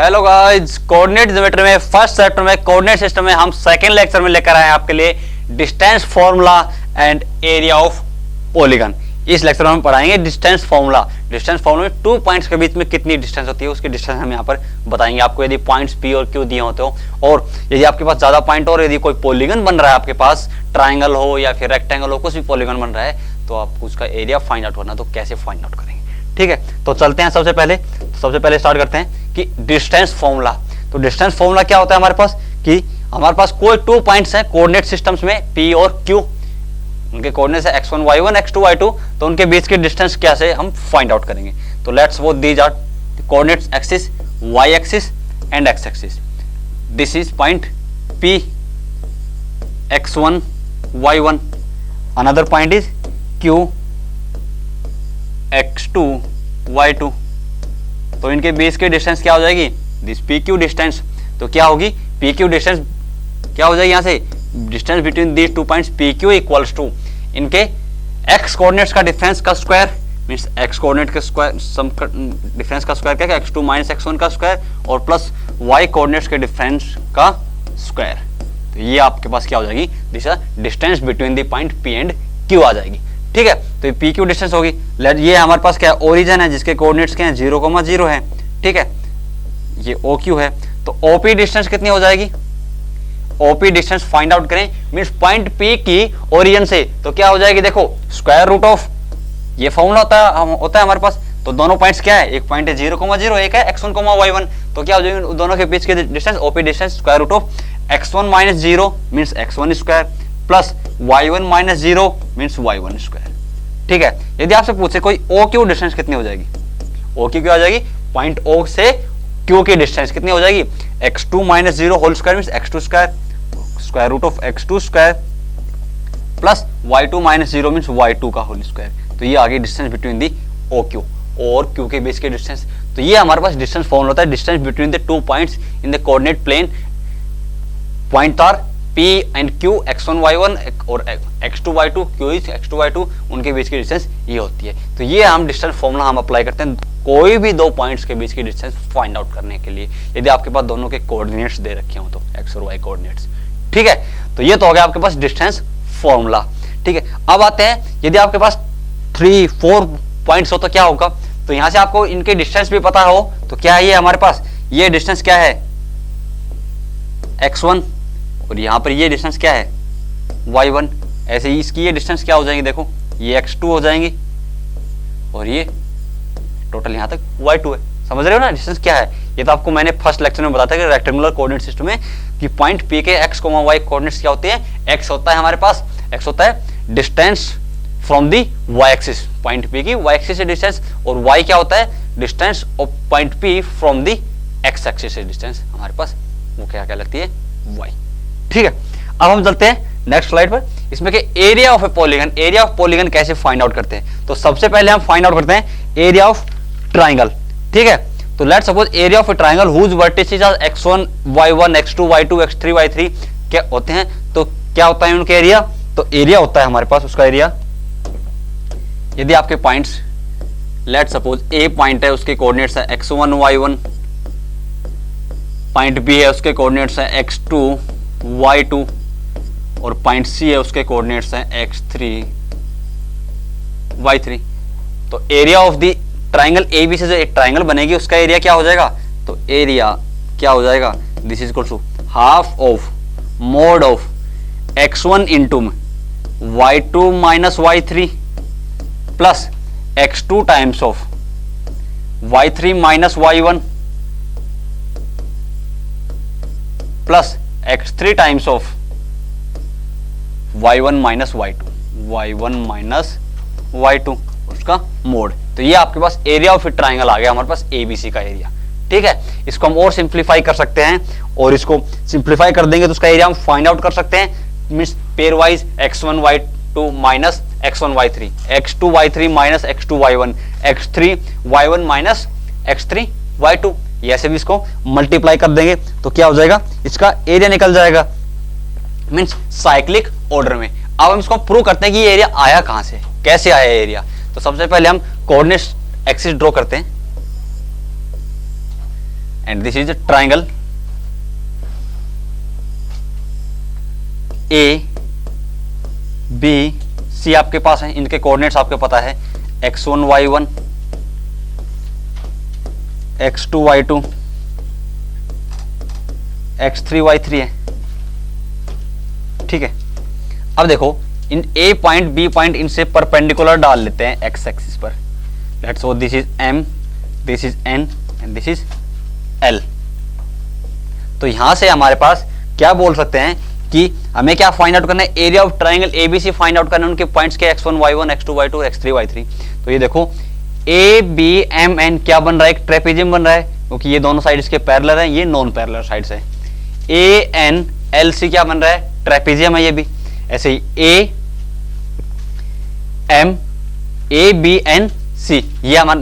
Hello guys, coordinate geometry में first chapter में coordinate system में हम सेकंड लेक्चर में लेकर आए हैं आपके लिए distance formula and area of polygon. इस लेक्चर में हम पढ़ाएंगे डिस्टेंस फॉर्मूला। डिस्टेंस फॉर्मूला में टू पॉइंट्स के बीच में कितनी डिस्टेंस होती है उसकी डिस्टेंस हम यहाँ पर बताएंगे आपको, यदि पॉइंट्स पी और क्यू दिए होते हो और यदि आपके पास ज्यादा पॉइंट और यदि कोई पॉलीगन बन रहा है आपके पास, ट्राइंगल हो या फिर रेक्टेंगल हो, कुछ भी पॉलीगन बन रहा है तो आपको उसका एरिया फाइंड आउट करना। तो कैसे फाइंड आउट करेंगे, ठीक है। तो चलते हैं सबसे पहले स्टार्ट करते हैं कि डिस्टेंस फॉर्मूला। तो डिस्टेंस फॉर्मूला क्या होता है हमारे पास कि हमारे पास कोई टू पॉइंट्स हैं कोऑर्डिनेट सिस्टम्स में P और Q, उनके कोऑर्डिनेट्स है x1 y1 x2 y2, तो उनके बीच की डिस्टेंस क्या से हम फाइंड आउट करेंगे। तो let's suppose these are coordinates axis y axis and x axis. This is point P x1 y1, another point is Q x2 y2। तो इनके बीच की डिस्टेंस क्या हो जाएगी, दिस PQ डिस्टेंस। तो क्या होगी PQ डिस्टेंस, क्या हो जाएगी यहां से distance between these two points PQ equals to इनके x कोऑर्डिनेट्स का डिफरेंस का स्क्वायर, मींस x कोऑर्डिनेट के स्क्वायर सम डिफरेंस का स्क्वायर क्या है x2 माइनस x1 का स्क्वायर और प्लस y कोऑर्डिनेट्स के डिफरेंस का स्क्वायर। तो ये आपके पास क्या हो जाएगी, this is distance between the point P and Q आ जाएगी, ठीक है। तो ये PQ डिस्टेंस होगी। लेट ये हमारे पास क्या है, ओरिजिन है जिसके कोऑर्डिनेट्स क्या है 0,0 है, ठीक है। ये OQ है। तो OP डिस्टेंस कितनी हो जाएगी, OP डिस्टेंस फाइंड आउट करें मींस पॉइंट P की ओरिजिन से, तो क्या हो जाएगी देखो स्क्वायर रूट ऑफ, ये फॉर्मूला होता है हमारे पास। तो दोनों पॉइंट्स क्या है, एक पॉइंट है 0,0, एक है x1, y1। तो क्या हो जाएगी दोनों के बीच के distance OP distance square root of x1 minus 0 means x1 square plus y1 minus 0 means y1 square, ठीक है। यदि आपसे पूछे कोई OQ डिस्टेंस कितनी हो जाएगी, OQ क्या हो जाएगी, पॉइंट O से Q की डिस्टेंस कितनी हो जाएगी x2 minus 0 whole square means x2 square, square root of x2 square plus y2 minus 0 means y2 का होल स्क्वायर। तो ये आ गई डिस्टेंस बिटवीन दी OQ और Q के बीच के डिस्टेंस। तो ये हमारे पास डिस्टेंस फॉर्मूला होता है, distance between the two points in the coordinate plane. Point are P and Q x1 y1 और x2 y2, Q is x2 y2, उनके बीच की डिस्टेंस ये होती है। तो ये हम डिस्टेंस फॉर्मूला हम अप्लाई करते हैं कोई भी दो पॉइंट्स के बीच की डिस्टेंस फाइंड आउट करने के लिए, यदि आपके पास दोनों के कोऑर्डिनेट्स दे रखे हो तो x और y कोऑर्डिनेट्स, ठीक है। तो ये तो हो गया आपके पास डिस्टेंस फॉर्मूला, ठीक है। अब आते हैं यदि आपके पास 3-4 पॉइंट्स हो तो क्या होगा। तो यहां से आपको इनके डिस्टेंस भी पता हो तो क्या है, ये हमारे पास ये डिस्टेंस क्या है x1 और यहां पर ये डिस्टेंस क्या है y1। ऐसे ही इसकी ये डिस्टेंस क्या हो जाएंगी, देखो ये x2 हो जाएंगी और ये टोटल यहां तक y2 है। समझ रहे हो ना डिस्टेंस क्या है। ये तो आपको मैंने फर्स्ट लेक्चर में बताया था कि रेक्टेंगुलर कोऑर्डिनेट सिस्टम में कि पॉइंट P के x, y कोऑर्डिनेट्स क्या होते हैं, x होता है हमारे पास, x होता है distance from the y axis, point P की y एक्सिस से डिस्टेंस, और y क्या होता है distance of point P from the x axis से डिस्टेंस हमारे पास, वो क्या कहलाती है y, ठीक है। अब हम चलते हैं नेक्स्ट स्लाइड पर, इसमें के area of A polygon. Area of polygon कैसे फाइंड आउट करते हैं, तो सबसे पहले हम फाइंड आउट करते हैं एरिया ऑफ ट्राइंगल, ठीक है। तो let's suppose area of a triangle whose vertices are x1 y1 x2 y2 x3 y3 क्या होते हैं। तो क्या होता है उनके एरिया, तो एरिया होता है हमारे पास उसका एरिया, यदि आपके points let's suppose A point है उसके कोऑर्डिनेट्स है x1 y1, पॉइंट बी है उसके कोऑर्डिनेट्स है x2 y2 और पॉइंट सी है उसके कोऑर्डिनेट्स हैं x3 y3। तो area of the triangle AB से जो एक ट्राइंगल बनेगी उसका एरिया क्या हो जाएगा, तो एरिया क्या हो जाएगा, this is equal to half of mod of x1 into y2 minus y3 plus x2 times of y3 minus y1 plus x3 times of y1 minus y2 उसका मोड। तो ये आपके पास एरिया ऑफ ए ट्राइंगल आ गया हमारे पास ABC का area, ठीक है। इसको हम और सिंप्लीफाई कर सकते हैं और इसको सिंप्लीफाई कर देंगे तो उसका एरिया हम फाइंड आउट कर सकते हैं means pair wise x1 y2 minus x1 y3, x2 y3 minus x2 y1, x3 y1 minus x3 y2। ऐसे भी इसको मल्टीप्लाई कर देंगे तो क्या हो जाएगा, इसका एरिया निकल जाएगा मींस साइक्लिक ऑर्डर में। अब हम इसको प्रूव करते हैं कि ये एरिया आया कहां से, कैसे आया एरिया। तो सबसे पहले हम कोऑर्डिनेट एक्सिस ड्रॉ करते हैं। And this is a triangle A B C आपके पास है, इनके कोऑर्डिनेट्स आपको पता है x1 y1 x2 y2 x3 y3 है, ठीक है। अब देखो इन A पॉइंट B पॉइंट इनसे परपेंडिकुलर डाल लेते हैं x एक्सिस पर। Let's so this is M, this is N and this is L। तो यहां से हमारे पास क्या बोल सकते हैं कि हमें क्या फाइंड आउट करना है, area of triangle ABC find out करना है, उनके पॉइंट्स के x1 y1 x2 y2 x3 y3। तो ये देखो ABMN क्या बन रहा है, एक ट्रेपेजियम बन रहा है, क्योंकि ये दोनों साइड इसके पैरेलल हैं, ये नॉन पैरेलल साइड्स है। ANLC क्या बन रहा है, ट्रेपेजियम है ये भी। ऐसे ही AMABNC ये हमारे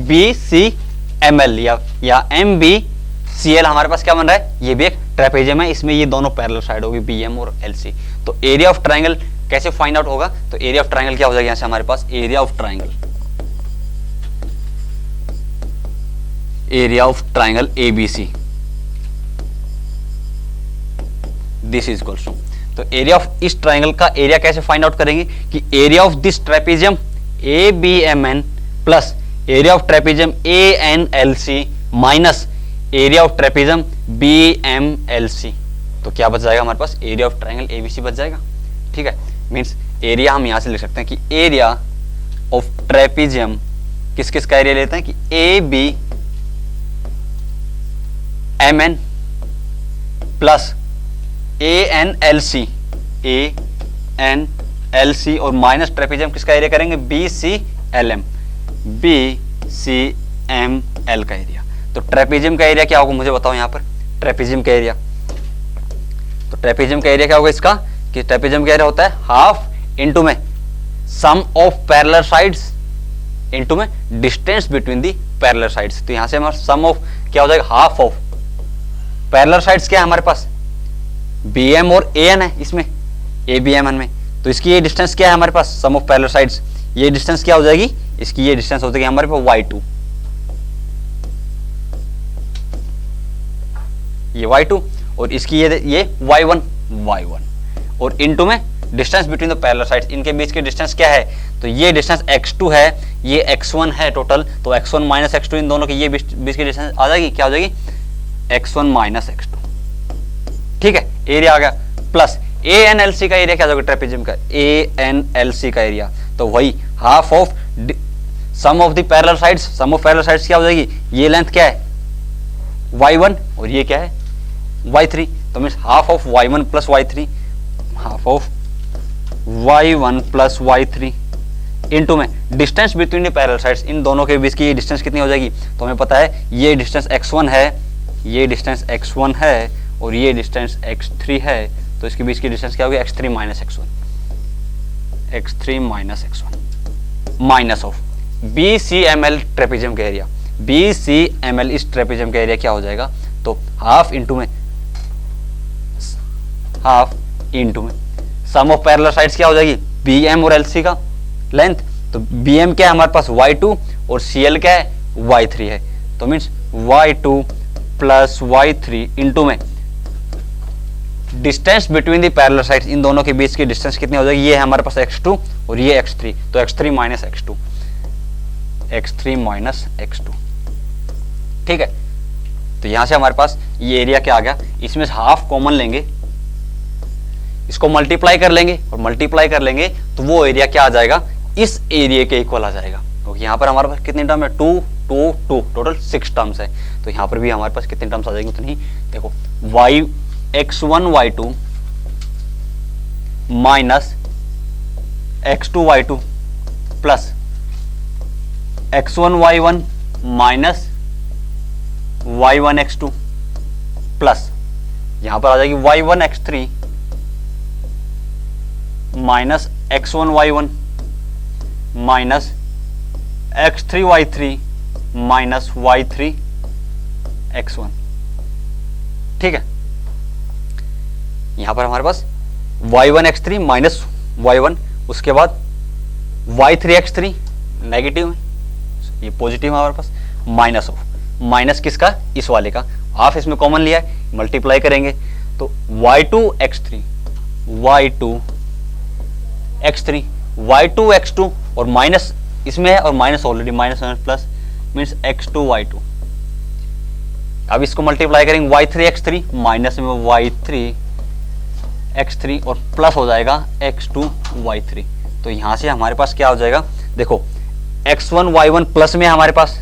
BCML या MBCL हमारे पास क्या बन रहा है, ये भी एक ट्रेपेजियम है, इसमें ये दोनों पैरेलल साइड होगी BM और LC। तो एरिया ऑफ ट्राइंगल कैसे फाइंड आउट होगा, तो एरिया ऑफ ट्राइंगल क्या हो जाएगा, यहां से हमारे पास area of triangle ABC this is equals to, तो एरिया ऑफ इस ट्राइंगल का एरिया कैसे फाइंड आउट करेंगे कि area of this trapezium ABMN plus area of trapezium ANLC minus area of trapezium BMLC। तो क्या बच जाएगा हमारे पास, एरिया ऑफ ट्राइंगल ABC बच जाएगा, ठीक है। मींस एरिया हम यहां से लिख सकते हैं कि एरिया ऑफ ट्रेपेजियम किस किस का एरिया लेते हैं कि ABMN प्लस ANLC और माइनस ट्रेपेजियम किसका एरिया करेंगे, BCML का एरिया। तो ट्रेपेजियम का एरिया क्या होगा मुझे बताओ यहां पर, ट्रेपेजियम का एरिया, तो ट्रेपेजियम का एरिया क्या होगा इसका कि ट्रेपेजियम का एरिया होता है हाफ इंटू में सम ऑफ पैरेलल साइड्स इंटू में डिस्टेंस बिटवीन दी पैरेलल साइड्स। तो यहां से हमारा सम ऑफ क्या हो जाएगा, हाफ ऑफ पैरेलल साइड्स क्या है हमारे पास BM और AN है इसमें ABMN में, तो इसकी ये डिस्टेंस क्या है हमारे पास, सम ऑफ पैरेलल साइड्स, ये डिस्टेंस क्या हो जाएगी, इसकी ये डिस्टेंस हो जाएगी हमारे पास y2, ये y2 और इसकी ये y1 और इनटू में distance between the parallel sides, इनके बीच की डिस्टेंस क्या है, तो ये डिस्टेंस x2 है, ये x1 है टोटल, तो x1 माइनस x2 इन दोनों की ये बीच की डिस्टेंस आ जाएगी, क्या हो जाएगी x1 माइनस x2, ठीक है। एरिया आ गया प्लस ANLC का एरिया क्या होगा, ट्रेपेजियम का ANLC का एरिया, तो वही half of sum of the parallel sides, sum of parallel sides क्या हो जाएगी, ये लेंथ क्या है y1 और ये क्या है y3, तो means half of y1 plus y3, half of y1 plus y3 into में distance between the parallel sides, इन दोनों के बीच की ये डिस्टेंस कितनी हो जाएगी, तो हमें पता है ये डिस्टेंस x1 है, ये डिस्टेंस x1 है और ये डिस्टेंस x3 है, तो इसके बीच की डिस्टेंस क्या होगी x3 minus x1 minus of BCML trapezium का एरिया, BCML इस ट्रेपेजियम का एरिया क्या हो जाएगा, तो हाफ इंटू में सम ऑफ पैरेलल साइड्स क्या हो जाएगी BM और LC का लेंथ, तो BM क्या है हमारे पास y2 और CL क्या है y3 है, तो means y2 plus y3 into में distance between the parallel sides, इन दोनों के बीच की डिस्टेंस कितनी हो जाएगी, ये है हमारे पास x2 और ये x3, तो x3 माइनस x2, ठीक है। तो यहां से हमारे पास ये एरिया क्या आ गया, इसमें से हाफ कॉमन लेंगे, इसको मल्टीप्लाई कर लेंगे और मल्टीप्लाई कर लेंगे तो वो एरिया क्या आ जाएगा, इस एरिया के इक्वल आ जाएगा, क्योंकि यहाँ पर हमारे पास कितनी टर्म है 2 2 2 टोटल 6 टर्म्स है, तो यहाँ पर भी हमारे पास कितनी टर्म्स आ जाएंगी उतनी, देखो x1 y2 minus x2 y2 plus x1 y1 minus y1 x2 plus यहां पर आ जाएगी y1 x3 minus x1 y1 minus x3 y3 minus y3 x1, ठीक है। यहां पर हमारे पास y1 x3 माइनस y1, उसके बाद y3 x3 नेगेटिव है, ये पॉजिटिव है हमारे पास, माइनस ऑफ माइनस किसका, इस वाले का, हाफ इसमें कॉमन लिया है, मल्टीप्लाई करेंगे तो y2 x3 y2 x3 y2 x2 और माइनस इसमें है और minus already minus plus means x2 y2। अब इसको मल्टीप्लाई करेंगे y3 x3 माइनस में y3 x3 और प्लस हो जाएगा x2 y3। तो यहां से हमारे पास क्या हो जाएगा, देखो x1 y1 प्लस में है हमारे पास,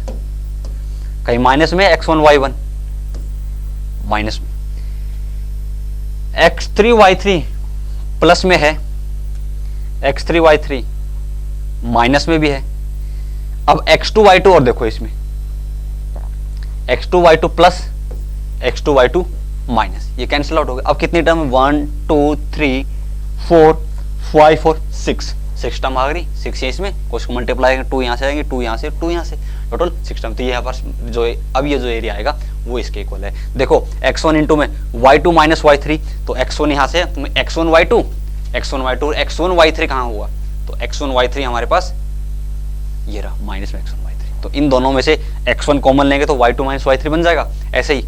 कहीं माइनस में x1 y1 माइनस में, x3 y3 प्लस में है, x3 y3 माइनस में भी है। अब x2 y2 और देखो इसमें x2 y2 plus x2 y2 minus, ये कैंसिल आउट हो गया। अब कितनी टर्म, 1 2 3 4 5 और 6 टर्म आ गई, 6 है इसमें, उसको मल्टीप्लाई करेंगे, 2 यहाँ से आएंगे, 2 यहाँ से, 2 यहाँ से, टोटल 6 टर्म। तो ये यहाँ पर जो अब ये जो एरिया आएगा वो इसके इक्वल है। देखो x1 इंटू में y2 माइनस y3, तो x1 यहाँ से तुम्हें x1 y2 x1 y3 कहाँ हुआ, तो x1 y3 हमारे पास ये रहा माइनस में x1 y3। तो इन दोनों में से x1 कॉमन लेंगे तो y2 माइनस y3 बन जाएगा। ऐसे ही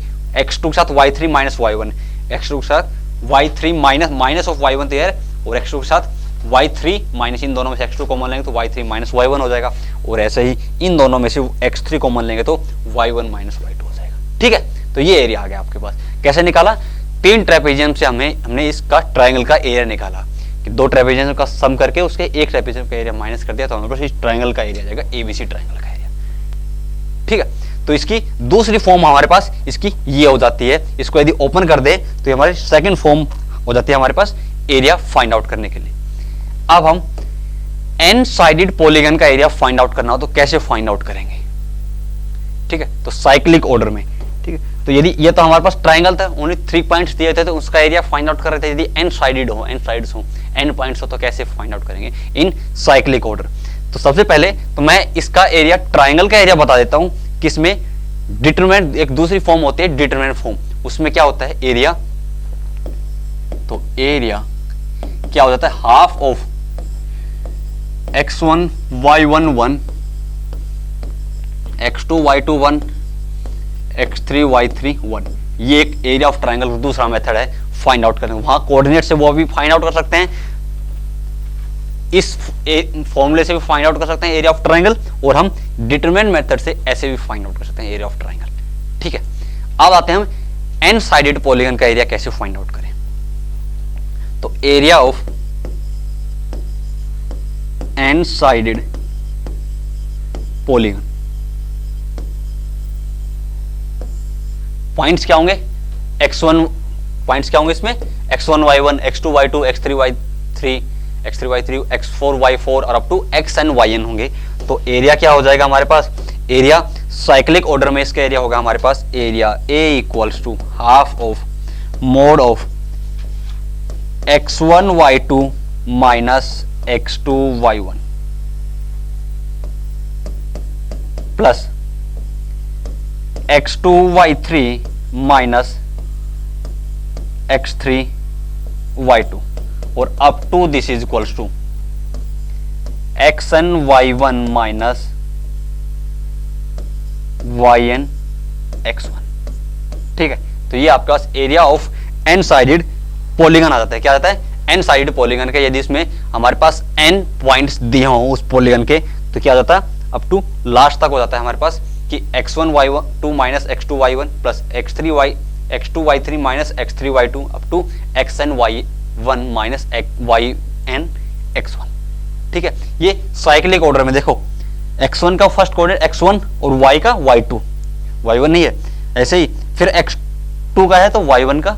x2 के साथ y3 माइनस y1, x2 के साथ y3 माइनस ऑफ y1 तो यार, और x2 के साथ y3 माइनस, इन दोनों में से x2 कॉमन लेंगे तो y3 माइनस y1 हो जाएगा। और ऐसे ही इन दोनों में से x3 कॉमन लेंगे तो y1 माइनस y2 हो जाएगा। ठीक है, तो ये एरिया आ गया आपके पास। कैसे निकाला, 3 ट्रेपेजियम से हमने इसका ट्राइंगल का एरिया निकाला कि 2 ट्रेपेजियम का सम करके उसके एक ट्रेपेजियम का एरिया माइनस कर दिया, तो हमारे पास इस ट्राइंगल का एरिया जाएगा, एबीसी ट्राइंगल का एरिया। ठीक है, तो इसकी दूसरी फॉर्म हमारे पास इसकी ये हो जाती है, इसको यदि ओपन कर दे तो ये हमारी सेकंड फॉर्म हो जाती है हमारे पास एरिया फाइंड आउट करने के लिए। अब हम एन साइडेड पॉलीगन का एरिया फाइंड आउट करना हो तो कैसे फाइंड आउट करेंगे। ठीक है, तो साइक्लिक ऑर्डर में। ठीक है, तो यदि ये तो हमारे पास ट्राइंगल था, ओनली 3 पॉइंट्स दिए थे तो उसका एरिया फाइंड आउट कर रहे थे। यदि एन साइडेड हो, एन साइड्स हो, एन पॉइंट्स हो तो कैसे फाइंड आउट करेंगे इन साइक्लिक ऑर्डर। तो सबसे पहले तो मैं इसका एरिया, ट्राइंगल का एरिया बता देता हूं, किसमें डिटरमिनेंट, एक दूसरी फॉर्म होती है डिटरमिनेंट फॉर्म, उसमें क्या होता है एरिया, तो एरिया क्या हो जाता है half of x1 y1 1 x2 y2 1 x3 y3 1। ये एक एरिया ऑफ ट्राइंगल का दूसरा मेथड है फाइंड आउट करने। वहां कोऑर्डिनेट से वो भी फाइंड आउट कर सकते हैं, इस फॉर्मूले से भी फाइंड आउट कर सकते हैं एरिया ऑफ ट्राइंगल, और हम डिटरमिनेंट मेथड से ऐसे भी फाइंड आउट कर सकते हैं एरिया ऑफ ट्राइंगल। ठीक है, अब आते हैं हम एन साइडेड पॉलीगन का एरिया कैसे फाइंड आउट करें। तो area of N sided polygon, points क्या होंगे, x1 पॉइंट्स क्या होंगे इसमें, x1 y1 x2 y2 x3 y3 x3 y3 x4 y4 और अप टू xn yn होंगे। तो एरिया क्या हो जाएगा हमारे पास, एरिया साइक्लिक ऑर्डर में इसका एरिया होगा हमारे पास area a equals to half of mod of x1 y2 minus x2 y1 plus x2 y3 minus x3 y2 और up to this is equals to xn y1 minus yn x1। ठीक है, तो ये आपके पास area of N sided polygon आ जाता है। क्या आता है, एन साइडेड पॉलीगन का, यदि इसमें हमारे पास n पॉइंट्स दिए हों उस पॉलीगन के, तो क्या आ जाता है अप टू लास्ट तक हो जाता है हमारे पास कि x1 y2 minus x2 y1 plus x2 y3 minus x3 y2 up to xn y1 minus yn x1। ठीक है, ये साइक्लिक ऑर्डर में देखो x1 का फर्स्ट कोऑर्डिनेट x1 और y का y2, y1 नहीं है। ऐसे ही फिर x2 का है तो y1 का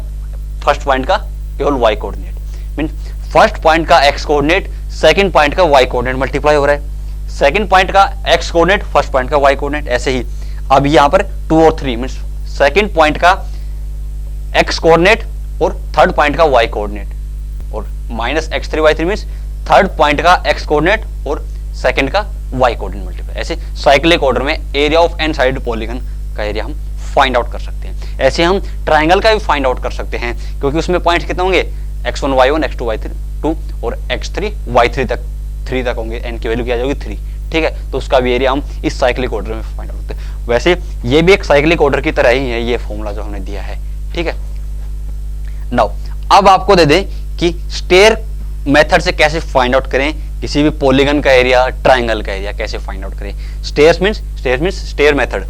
फर्स्ट पॉइंट का केवल y coordinate, mean first point का x कोऑर्डिनेट सेकंड पॉइंट का y कोऑर्डिनेट मल्टीप्लाई हो रहा है, सेकंड पॉइंट का x कोऑर्डिनेट फर्स्ट पॉइंट का y कोऑर्डिनेट। ऐसे ही अब यहां पर 2 और 3 मीन सेकंड पॉइंट का x कोऑर्डिनेट और थर्ड पॉइंट का y कोऑर्डिनेट, और minus x3 y3 mean third point का x कोऑर्डिनेट और सेकंड का y कोऑर्डिनेट मल्टीप्लाई। ऐसे साइक्लिक ऑर्डर में area of N sided polygon का एरिया हम फाइंड आउट कर सकते हैं। ऐसे हम ट्राइंगल का भी फाइंड आउट कर सकते हैं, क्योंकि उसमें पॉइंट्स कितने होंगे, x1 y1 x2 y2 और x3 y3 तक होंगे, n की वैल्यू क्या आ जाएगी 3। ठीक है, तो उसका भी एरिया हम इस साइक्लिक ऑर्डर में फाइंड आउट करते हैं। वैसे ये भी एक साइक्लिक ऑर्डर की तरह ही है ये फॉर्मूला जो हमने दिया है, ठीक है। नाउ अब आपको दे दें कि स्टेयर मेथड से कैसे फाइंड आउट करें किसी भी पॉलीगन का एरिया, ट्राइंगल का एरिया कैसे फाइंड आउट करें। Stair method.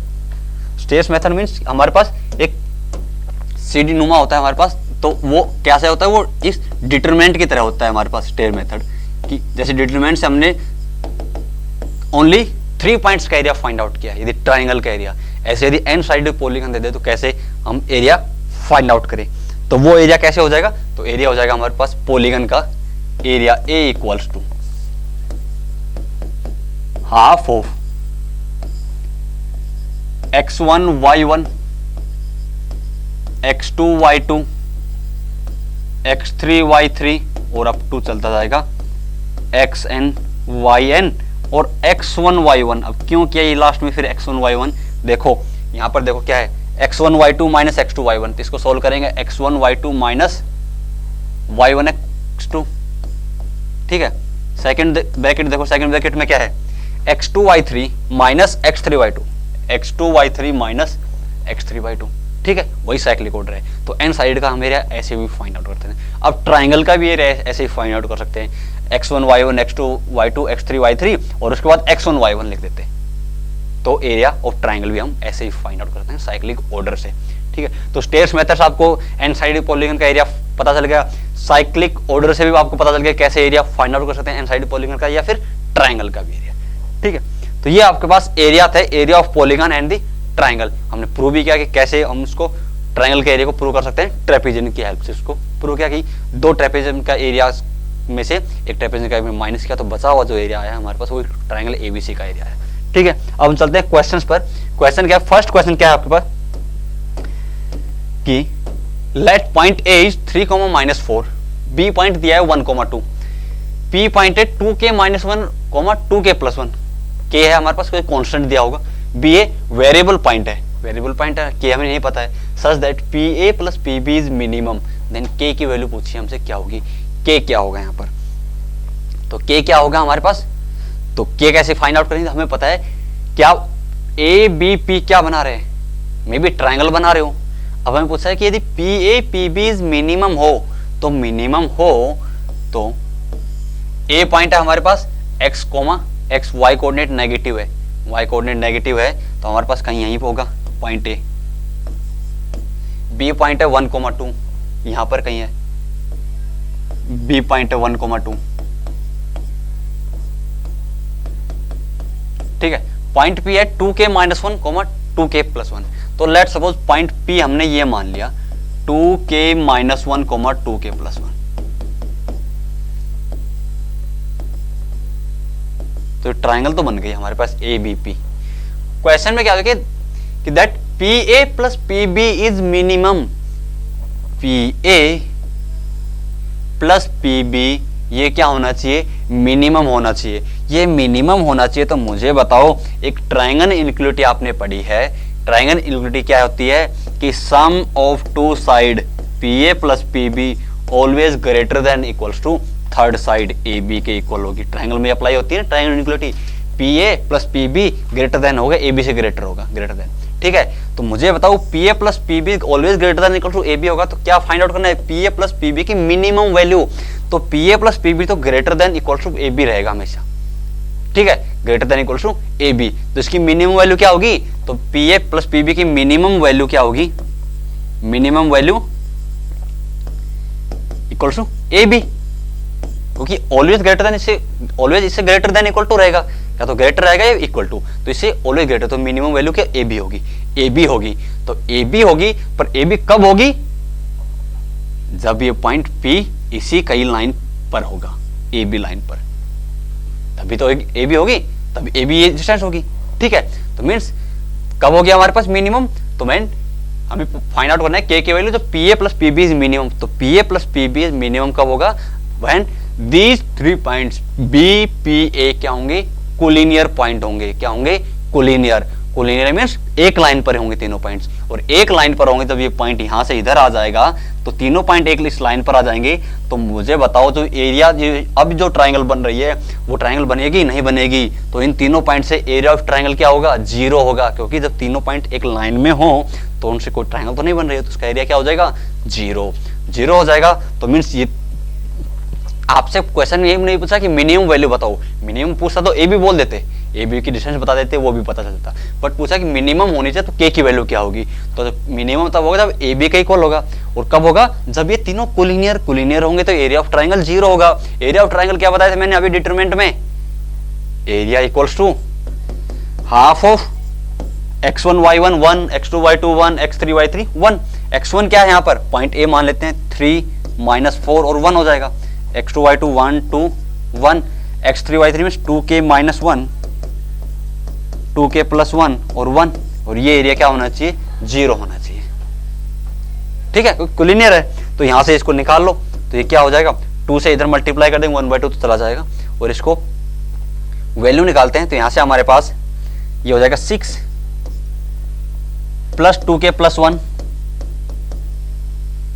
Stair method means हमारे पास एक सीढ़ी नुमा होता है हमारे पास, तो वो कैसे होता है, वो इस डिटरमिनेंट की तरह होता है हमारे पास स्टेयर मेथड कि जैसे डिटरमिनेंट से हमने ओनली 3 पॉइंट्स का एरिया फाइंड आउट किया, यदि ट्राइंगल का एरिया। ऐसे यदि एन साइडेड पॉलीगन दे दे तो कैसे हम एरिया फाइंड आउट करें, तो वो एरिया कैसे हो जाएगा, तो एरिया हो जाएगा हमारे पास पॉलीगन का area A equals to half of x1 y1 x2 y2 x3 y3 और अप टू चलता जाएगा xn yn और x1 y1। अब क्यों किया ये लास्ट में फिर x1 y1, देखो यहां पर देखो क्या है x1 y2 minus x2 y1, तो इसको सोल्व करेंगे x1 y2 minus y1 x2, ठीक है। सेकंड ब्रैकेट देखो, सेकंड ब्रैकेट में क्या है x2 y3 minus x3 y2, x2 y3 minus x3 y2, ठीक है, वही साइक्लिक ऑर्डर है। तो एन साइड का हम एरिया ऐसे भी फाइंड आउट करते हैं। अब ट्राइंगल का भी एरिया ऐसे ही फाइंड आउट कर सकते हैं, x1 y1 x2 y2 x3 y3 और उसके बाद x1 y1 लिख देते हैं, तो एरिया ऑफ ट्राइंगल भी हम ऐसे ही फाइंड आउट करते हैं साइक्लिक ऑर्डर से, ठीक है। तो स्टेयर्स मेथड से आपको एन साइड पॉलीगन का एरिया पता चल गया, साइक्लिक ऑर्डर से भी आपको पता चल गया कैसे एरिया फाइंड आउट कर सकते हैं एन साइड पॉलीगन का या फिर ट्राइंगल का भी एरिया, ठीक है। तो ये आपके पास एरिया था, area of polygon and the triangle. हमने प्रूव भी किया कि कैसे हम उसको ट्राइंगल के एरिया को प्रूव कर सकते हैं, ट्रेपेजियन की हेल्प से उसको प्रूव किया कि 2 ट्रेपेजियन का एरिया में से एक ट्रेपेजियन का माइनस किया तो बचा हुआ जो एरिया आया हमारे पास वो ट्राइंगल एबीसी का एरिया है, ठीक है। अब हम चलते हैं क्वेश्चंस पर। क्वेश्चन क्या है, फर्स्ट क्वेश्चन क्या है आपके पास कि let point A is 3, B point दिया है 1, 2, पी पॉइंट है 2k - 1, 2k + 1, के है हमारे पास कोई कांस्टेंट दिया होगा, बी ए वेरिएबल पॉइंट है, वेरिएबल पॉइंट है, के हमें नहीं पता है, such that P A plus P B is minimum, then k की वैल्यू पूछी हमसे क्या होगी, के क्या होगा यहाँ पर, तो के क्या होगा हमारे पास, तो के कैसे फाइंड आउट करेंगे, हमें पता है क्या ए बी पी क्या बना रहे हैं, मे बी ट्राइंगल बना रहे हो। अब हमें पूछा है कि यदि P A P B is minimum हो, तो मिनिमम हो तो ए पॉइंट है हमारे पास x, x y coordinate negative है, y कोऑर्डिनेट नेगेटिव है तो हमारे पास कहीं यहीं पे होगा पॉइंट ए, बी पॉइंट है 1, 2, यहां पर कहीं है, बी पॉइंट है 1, 2, ठीक है। पॉइंट पी है 2k - 1, 2k + 1, तो लेट सपोज पॉइंट पी हमने ये मान लिया 2k - 1, 2k + 1, तो ट्राइंगल तो बन गई हमारे पास ए बी पी। क्वेश्चन में क्या होगा कि that P A plus P B is minimum, P A plus P B ये क्या होना चाहिए, मिनिमम होना चाहिए। ये मिनिमम होना चाहिए तो मुझे बताओ, एक ट्राइंगल इनइक्वालिटी आपने पढ़ी है, ट्राइंगल इनइक्वालिटी क्या होती है कि sum of 2 side P A plus P B always greater than equals to third side A B के इक्वल होगी। ट्राइंगल में अप्लाई होती है ना triangle inequality, P A plus P B greater than होगा ए बी से ग्रेटर होगा, ग्रेटर देन, ठीक है। तो मुझे बताओ P A plus P B always greater than equal to A B होगा, तो क्या फाइंड आउट करना है, P A plus P B की मिनिमम वैल्यू, तो P A plus P B तो greater than equal to A B रहेगा हमेशा, ठीक है, greater than equal to A B. तो इसकी मिनिमम वैल्यू क्या होगी, तो P A plus P B की मिनिमम वैल्यू क्या होगी, minimum value equal to A B, क्योंकि ऑलवेज ग्रेटर देन इससे, ऑलवेज इससे ग्रेटर देन इक्वल टू रहेगा, या तो ग्रेटर रहेगा या इक्वल टू, तो इससे ऑलवेज ग्रेटर, तो मिनिमम वैल्यू क्या ए बी होगी, ए बी होगी, तो ए बी होगी, पर ए बी कब होगी, जब ये पॉइंट पी इसी कई लाइन पर होगा, ए बी लाइन पर, तभी तो ए बी होगी, तभी ए बी ये डिस्टेंस होगी, ठीक है। तो मीन्स कब हो गया हमारे पास मिनिमम, तो मैं हमें फाइंड आउट करना है के की वैल्यू, तो P A plus P B is minimum, तो P A plus P B is minimum कब होगा, when these 3 points B P A क्या होंगे, कोलिनियर पॉइंट होंगे, क्या होंगे, कोलिनियर, कोलिनियर मींस एक लाइन पर होंगे तीनों पॉइंट्स, और एक लाइन पर होंगे, जब ये पॉइंट यहां से इधर आ जाएगा तो तीनों पॉइंट एक इस लाइन पर आ जाएंगे। तो मुझे बताओ जो एरिया अब जो ट्राइंगल बन रही है वो ट्राइंगल बनेगी नहीं बनेगी? तो इन तीनों पॉइंट से एरिया ऑफ ट्राइंगल क्या होगा? 0 होगा, क्योंकि जब तीनों पॉइंट एक लाइन में हो तो उनसे कोई ट्राइंगल तो नहीं बन रही है, तो उसका एरिया क्या हो जाएगा? 0 हो जाएगा। तो मीन्स ये आपसे क्वेश्चन में ये नहीं पूछा कि मिनिमम वैल्यू बताओ, मिनिमम पूछता तो ए भी बोल देते, ए बी की डिस्टेंस बता देते, वो भी पता चलता, बट पूछा कि मिनिमम होनी चाहिए तो के की वैल्यू क्या होगी? तो मिनिमम तब होगा जब ए बी का इक्वल होगा, और कब होगा? जब ये तीनों कोलिनियर होंगे तो एरिया ऑफ ट्राइंगल 0 होगा। एरिया ऑफ ट्राइंगल क्या बताया था मैंने अभी डिटरमिनेंट में? Area equals to half of x1 y1 1, x2 y2 1, x3 y3 1। x1 क्या है यहाँ पर? पॉइंट ए मान लेते हैं, 3 - 4 और 1 हो जाएगा। x2 y2 1 2 1, x3 y3 means 2k - 1, 2k + 1 और 1, और ये एरिया क्या होना चाहिए? 0 होना चाहिए। ठीक है, कोलिनियर है तो यहां से इसको निकाल लो, तो ये क्या हो जाएगा? 2 से इधर मल्टीप्लाई कर देंगे 1/2 तो चला जाएगा, और इसको वैल्यू निकालते हैं तो यहां से हमारे पास ये हो जाएगा 6 + 2k + 1,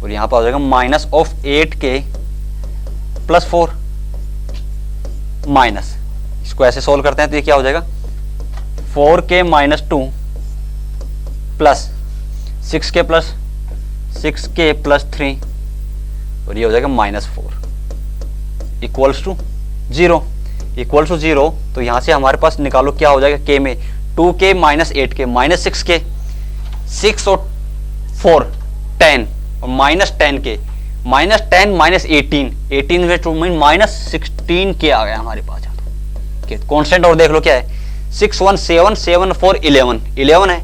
और यहां पर हो जाएगा -8k + 4 माइनस, इसको ऐसे सोल्व करते हैं तो ये क्या हो जाएगा? 4k - 2 प्लस 6k + 3, और ये हो जाएगा -4 इक्वल्स टू 0। इक्वल्स टू 0 तो यहां से हमारे पास निकालो क्या हो जाएगा? k में 2k - 8k -6k, 6 और 4 10, और -10k, -10 - 18, 18 में 2 -16k आ गया हमारे पास। कॉन्स्टेंट और देख लो क्या है? 6 1 7 7 4 11, 11 है,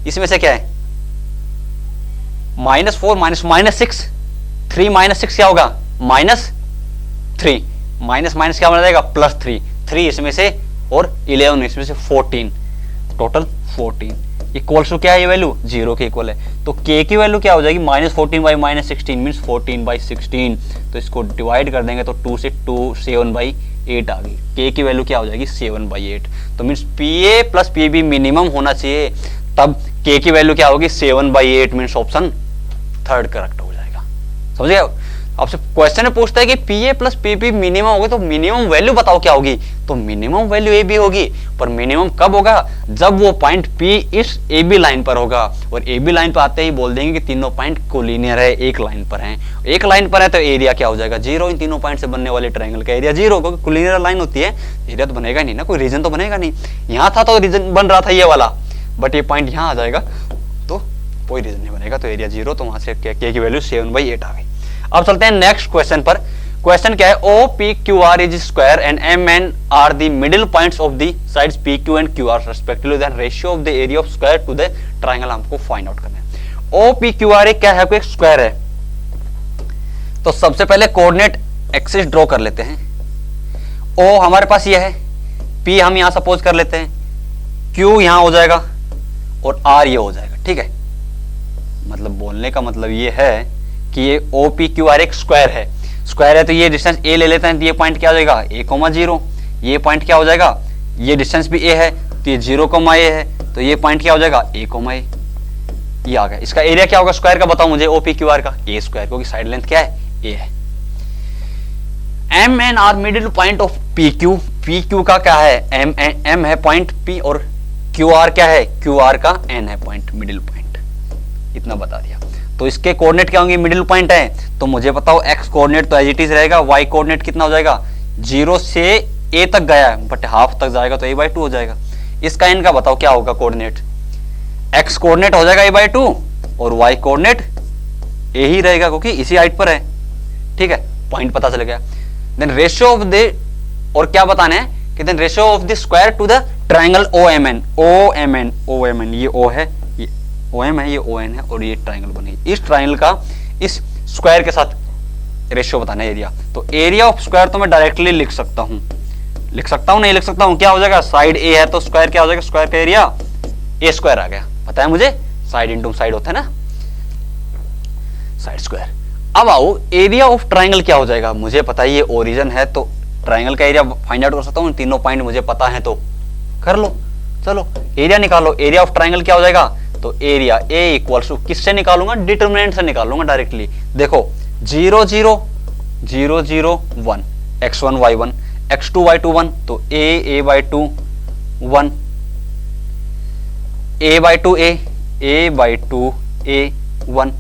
इसमें से क्या है? -4 - 6, 3 - 6 क्या होगा? -3, माइनस क्या बना जाएगा? +3, 3 इसमें से और 11 इसमें से, 14, टोटल 14 इक्वल्स टू क्या है? ये वैल्यू 0 के इक्वल है। तो k की वैल्यू क्या हो जाएगी? -14/- 16 मीन्स 14/16, तो इसको डिवाइड कर देंगे तो 2 से 2 7/8 आ गई। k की वैल्यू क्या हो जाएगी? 7/8। तो मीन्स PA + PB मिनिमम होना चाहिए, तब k की वैल्यू क्या होगी? 7/8, मीन्स ऑप्शन 3 करेक्ट हो जाएगा। समझ गए? आपसे क्वेश्चन में पूछता है कि PA + PB मिनिमम होगी, तो मिनिमम वैल्यू बताओ क्या होगी? तो मिनिमम वैल्यू AB होगी, पर मिनिमम कब होगा? जब वो पॉइंट P इस AB लाइन पर होगा, और AB लाइन पर आते ही बोल देंगे कि तीनों पॉइंट कोलिनियर है, एक लाइन पर हैं। एक लाइन पर है तो एरिया क्या हो जाएगा? 0। इन तीनों पॉइंट से बनने वाले ट्रायंगल का एरिया 0, क्योंकि कोलिनियर लाइन होती है, एरिया तो बनेगा नहीं ना, कोई रीजन तो बनेगा नहीं। यहाँ था तो रीजन बन रहा था ये वाला, बट ये पॉइंट यहाँ आ जाएगा तो कोई रीजन नहीं बनेगा, तो एरिया 0, तो वहां से k की वैल्यू 7/8 आ गई। अब चलते हैं नेक्स्ट क्वेश्चन पर। क्वेश्चन क्या है? OPQR is square and MN are the middle points of the sides PQ and QR respectively, then ratio of the area of square to the triangle हमको find out करना है। OPQR एक क्या है? कोई स्क्वायर है, तो सबसे पहले कोऑर्डिनेट एक्सिस ड्रॉ कर लेते हैं। O हमारे पास ये है, P हम यहां सपोज कर लेते हैं, Q यहां हो जाएगा और R ये हो जाएगा। ठीक है, मतलब बोलने का मतलब ये है कि ये OPQR एक स्क्वायर है। स्क्वायर है तो ये डिस्टेंस A ले लेते हैं, तो ये पॉइंट क्या हो जाएगा? A,0। ये पॉइंट क्या हो जाएगा? ये डिस्टेंस भी A है तो ये 0,A है, तो ये पॉइंट क्या हो जाएगा? A,A। ये आ गया। इसका एरिया क्या होगा स्क्वायर का? बताओ मुझे। OPQR का A स्क्वायर, क्योंकि साइड लेंथ क्या है? A है। MN are middle point of PQ, PQ का क्या है? M है पॉइंट P, और QR क्या है? QR का N है पॉइंट, मिडिल पॉइंट। इतना बता दिया। तो इसके कोऑर्डिनेट क्या होंगे? मिडिल पॉइंट है, तो मुझे बताओ x कोऑर्डिनेट तो एज इट इज रहेगा, y कोऑर्डिनेट कितना हो जाएगा? 0 से a तक गया है, बट हाफ तक जाएगा तो a/2 हो जाएगा। इसका n का बताओ क्या होगा कोऑर्डिनेट? x कोऑर्डिनेट हो जाएगा a/2 और y कोऑर्डिनेट a ही रहेगा, क्योंकि इसी हाइट पर है। ठीक है, पॉइंट पता चल गया। देन रेशियो ऑफ द, और क्या बताना है कि then ratio of the square to the triangle OMN। OMN ये O है, ये OM है, ये ON है, और ये ट्रायंगल बनेगी। इस ट्रायंगल का इस स्क्वायर के साथ रेशियो बताना है एरिया। तो एरिया ऑफ स्क्वायर तो मैं डायरेक्टली लिख सकता हूं, नहीं लिख सकता हूं। क्या हो जाएगा? साइड A है तो स्क्वायर क्या हो जाएगा? स्क्वायर का एरिया A² आ गया। पता है मुझे, साइड इंटू साइड होता है ना, साइड स्क्वायर। अब आओ एरिया ऑफ ट्रायंगल क्या हो जाएगा? मुझे पता है ये ओरिजिन है, तो ट्रायंगल का एरिया फाइंड आउट कर सकता हूँ। तीनों पॉइंट मुझे पता है तो कर लो। चलो एरिया निकालो, एरिया ऑफ ट्राइंगल क्या हो जाएगा, तो एरिया ए इक्वल्स टू किससे निकालूंगा, डिटरमिनेंट से निकालूंगा डायरेक्टली। देखो 0 0 0 0 1 x1 y1 x2 y2 1, तो a by 2 1 a by 2 a by 2 a 1,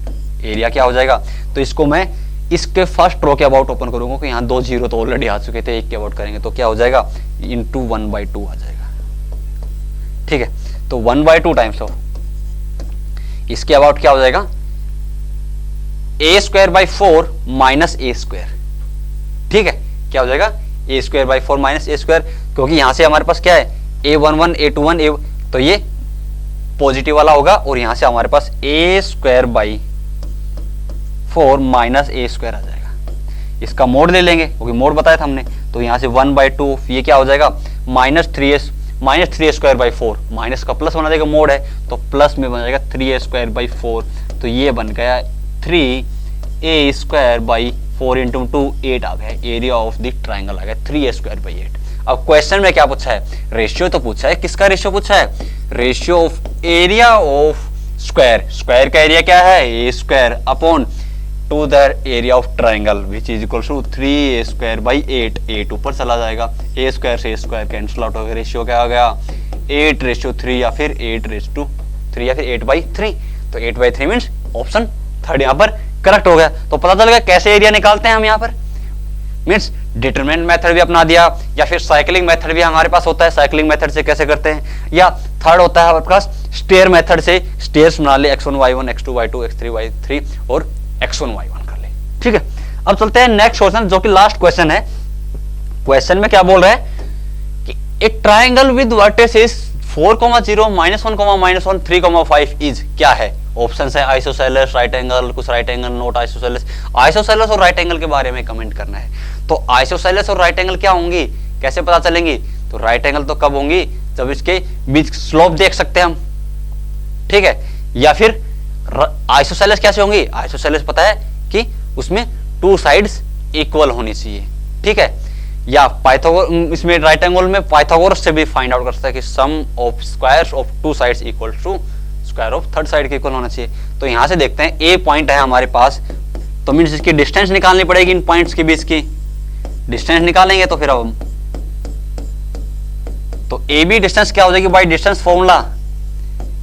area क्या हो जाएगा। तो इसको मैं इसके फर्स्ट रो के अबाउट ओपन करूंगा कि यहाँ 2 0 तो ऑलरेडी आ चुके थे, एक के अबाउट करेंगे तो क्या हो जाएगा, इंटू 1/2 आ जाएगा। ठीक है, तो 1/2 टाइम्स ऑफ इसके अबाउट क्या हो जाएगा, a²/4 माइनस a²। ठीक है, क्या हो जाएगा, a²/4 माइनस a², क्योंकि यहां से हमारे पास क्या है a11 a21 a, तो ये पॉजिटिव वाला होगा, और यहां से हमारे पास a²/4 माइनस a² आ जाएगा। इसका मोड ले लेंगे क्योंकि मोड बताया था हमने, तो यहां से 1/2 ये क्या हो जाएगा, -3a²/4, माइनस का प्लस बना देगा, मोड है तो प्लस में बन जाएगा 3a²/4, तो ये बन गया 3a²/4 इंटू 2 8 आ गया, एरिया ऑफ द ट्राइंगल आ गया 3a²/8। अब क्वेश्चन में क्या पूछा है, रेशियो तो पूछा है, किसका रेशियो पूछा है, ratio of area of square, square का एरिया क्या है a² upon to the area of triangle which is equal to 3a²/8, 8 ऊपर चला जाएगा, a² से a² कैंसिल आउट हो गया, रेशियो क्या आ गया 8:3 या फिर 8:3 या फिर 8/3, तो 8/3 मीन्स ऑप्शन थर्ड यहाँ पर करेक्ट हो गया। तो पता चल गया कैसे एरिया निकालते हैं हम यहाँ पर, मीन्स डिटरमिनेंट मेथड भी अपना दिया, या फिर साइक्लिंग मेथड भी हमारे पास होता है, साइक्लिंग मेथड से कैसे करते हैं, या थर्ड होता है हमारे पास स्टेयर मेथड से, स्टेयर्स बना ले x1 y1 x2 y2 x3 y3 और x1 y1 कर ले। ठीक है, अब चलते हैं नेक्स्ट क्वेश्चन जो कि लास्ट क्वेश्चन है। क्वेश्चन में क्या बोल रहा है कि एक ट्राइंगल विद वर्टिसेस 4, 0, -1, -1, 3, 5 इज क्या है। ऑप्शन है आइसोसेलेस, राइट एंगल, कुछ right angle, not isosceles. Isosceles और राइट एंगल के बारे में कमेंट करना है। तो आइसोसेलेस और राइट एंगल क्या होंगी, कैसे पता चलेंगी, तो राइट एंगल तो कब होंगी, जब इसके बीच स्लोप देख सकते हैं हम। ठीक है, या फिर आइसोसेलेस कैसे होंगी, आइसोसेलेस पता है कि उसमें 2 साइड्स इक्वल होनी चाहिए। ठीक है, या पाइथागोरस, इसमें राइट एंगल में पाइथागोरस से भी फाइंड आउट कर सकता है कि sum of squares of 2 sides equal to square of third side के इक्वल होना चाहिए। तो यहां से देखते हैं ए पॉइंट है हमारे पास, तो मीन्स इसकी डिस्टेंस निकालनी पड़ेगी, इन पॉइंट्स के बीच की डिस्टेंस निकालेंगे। तो फिर अब तो ए बी डिस्टेंस क्या हो जाएगी बाई डिस्टेंस फॉर्मूला,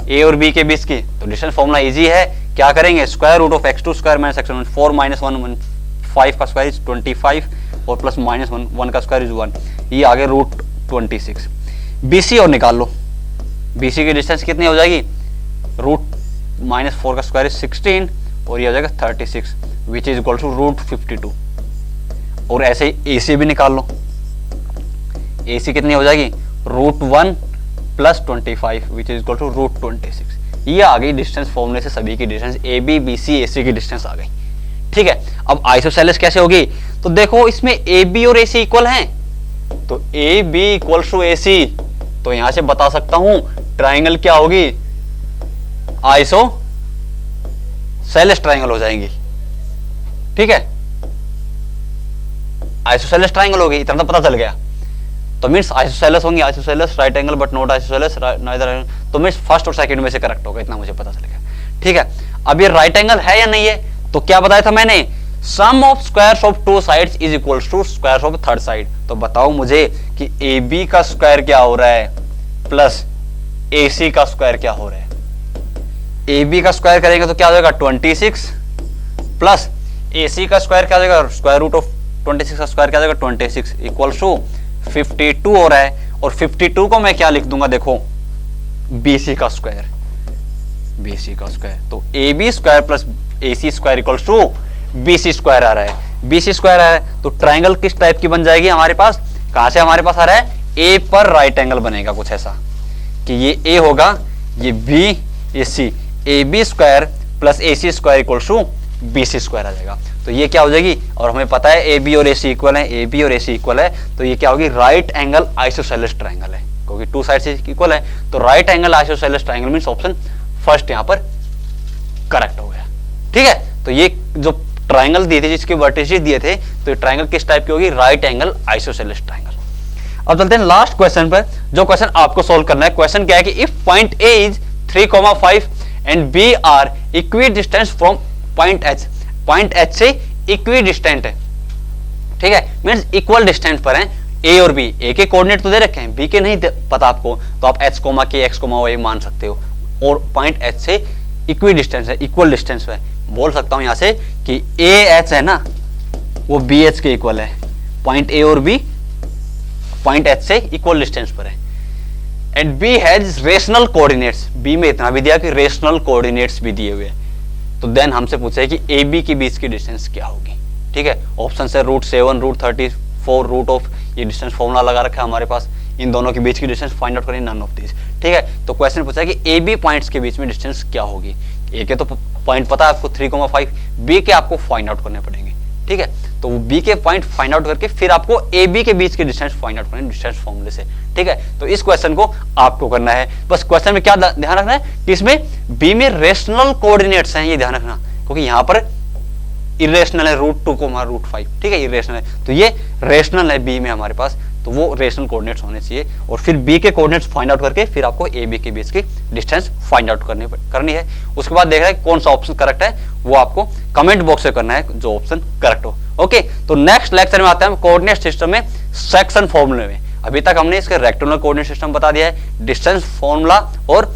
ए और बी के बीच की। तो डिस्टेंस फॉर्मूला इजी है, क्या करेंगे, square root of x2 square minus x1, 4 - 1 5 का स्क्वायर इज 25 और प्लस -1 1 का स्क्वायर इज 1, ये आगे √26। BC और निकाल लो, BC की डिस्टेंस कितनी हो जाएगी, √-4 का स्क्वायर इज 16 और ये हो जाएगा 36 विच इज इक्वल टू √52। और ऐसे ही AC भी निकाल लो, AC कितनी हो जाएगी, √1 + 25 विच इज इक्वल टू √26। ये आ गई डिस्टेंस फॉर्मूले से सभी की डिस्टेंस, AB BC AC की डिस्टेंस आ गई। ठीक है, अब आइसोसेलेस कैसे होगी, तो देखो इसमें AB और AC इक्वल हैं, तो AB इक्वल्स टू AC, तो यहां से बता सकता हूं ट्राइंगल क्या होगी, आइसोसेलेस ट्राइंगल हो जाएंगी। ठीक है, आइसोसेलेस ट्राइंगल होगी, इतना तो पता चल गया। तो मीन्स आइसोसेलेस होंगे, isosceles right angle but not isosceles neither, तो मीन्स फर्स्ट और सेकंड में से करेक्ट होगा, इतना मुझे पता चल गया। ठीक है, अब ये राइट एंगल है या नहीं है, तो क्या बताया था मैंने, sum of squares of 2 sides is equals to squares of third side. तो बताओ मुझे कि AB का स्क्वायर क्या हो रहा है प्लस AC का स्क्वायर क्या हो रहा है। AB का स्क्वायर करेंगे तो क्या हो जाएगा 26 प्लस AC का स्क्वायर क्या हो जाएगा, स्क्वायर रूट ऑफ 26 का स्क्वायर क्या हो जाएगा 26 इक्वल्स टू 52 हो रहा है, और 52 को मैं क्या लिख दूंगा, देखो BC का स्क्वायर, BC का स्क्वायर, तो AB square plus AC square equals to BC square आ रहा है। BC स्क्वायर आ रहा है तो ट्राइंगल किस टाइप की बन जाएगी हमारे पास, कहां से हमारे पास आ रहा है, A पर राइट एंगल बनेगा कुछ ऐसा कि ये A होगा, ये B, ये C, AB square plus AC square equals to BC square आ जाएगा। तो ये क्या हो जाएगी, और हमें पता है AB और AC इक्वल है, AB और AC इक्वल है, तो ये क्या होगी, राइट एंगल आइसोसेलेस ट्राइंगल है, क्योंकि 2 साइड से इक्वल है। तो right angle isosceles triangle means option first यहां पर करेक्ट हो गया। ठीक है, तो ये जो ट्राइंगल दिए थे जिसके वर्टिसेस दिए थे, तो ये ट्राइंगल किस टाइप की होगी, राइट एंगल आइसोसेलेस ट्राइंगल। अब चलते हैं लास्ट क्वेश्चन पर, जो क्वेश्चन आपको सोल्व करना है। क्वेश्चन क्या है कि if point A is 3,5 and B are equidistance from point H, point H से इक्वी डिस्टेंट है, ठीक है, मीन्स इक्वल डिस्टेंस पर है ए और बी। ए के कोऑर्डिनेट तो दे रखे हैं, बी के नहीं पता आपको, तो आप एच कोमा के एक्स कोमा वाई मान सकते हो, और पॉइंट एच से इक्वी डिस्टेंस है, इक्वल डिस्टेंस है। बोल सकता हूं यहां से कि ए एच है ना, वो बी एच के इक्वल है, पॉइंट ए और बी पॉइंट एच से इक्वल डिस्टेंस पर है। And B has rational coordinates, B में इतना भी दिया कि रेशनल कोऑर्डिनेट्स भी दिए हुए हैं। तो देन हमसे पूछे कि ए बी के बीच की डिस्टेंस क्या होगी, ठीक है। ऑप्शन है √7, √34, रूट ऑफ, ये डिस्टेंस फॉर्मूला लगा रखा है हमारे पास, इन दोनों के बीच की डिस्टेंस फाइंड आउट करें, नन ऑफ दिस, ठीक है। तो क्वेश्चन पूछा कि ए बी पॉइंट्स के बीच में डिस्टेंस क्या होगी। ए के तो पॉइंट पता है आपको 3,5, बी के आपको फाइंड आउट करने पड़ेंगे, ठीक है। तो बी के पॉइंट फाइंड आउट करके फिर आपको ए बी के बीच के डिस्टेंस फाइंड आउट करना है डिस्टेंस फॉर्मूले से, ठीक है। तो इस क्वेश्चन को आपको करना है। बस क्वेश्चन में क्या ध्यान रखना है कि इसमें बी में रेशनल कोऑर्डिनेट्स हैं, ये ध्यान रखना, क्योंकि यहां पर इरेशनल है √2, √5, ठीक है, इरेशनल है, तो ये रेशनल है बी में हमारे पास, तो वो रेशनल कोऑर्डिनेट्स होने चाहिए। और फिर बी के कोऑर्डिनेट्स फाइंड आउट करके फिर आपको ए बी के बीच की डिस्टेंस फाइंड आउट करनी है। उसके बाद देख रहा है कौन सा ऑप्शन करेक्ट है, वो आपको कमेंट बॉक्स में करना है जो ऑप्शन करेक्ट हो। ओके, तो नेक्स्ट लेक्चर में आते हैं कोऑर्डिनेट सिस्टम में सेक्शन फॉर्मूले में। अभी तक हमने इसके रेक्टेंगुलर कोऑर्डिनेट सिस्टम बता दिया है, डिस्टेंस फॉर्मूला और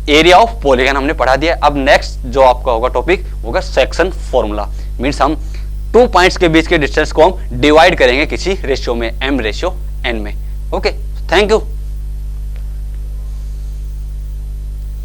एरिया ऑफ पॉलीगन हमने पढ़ा दिया। अब नेक्स्ट जो आपका होगा टॉपिक होगा सेक्शन फॉर्मूला, मीन्स हम 2 पॉइंट्स के बीच के डिस्टेंस को हम डिवाइड करेंगे किसी रेशियो में, m/n में। Okay, thank you.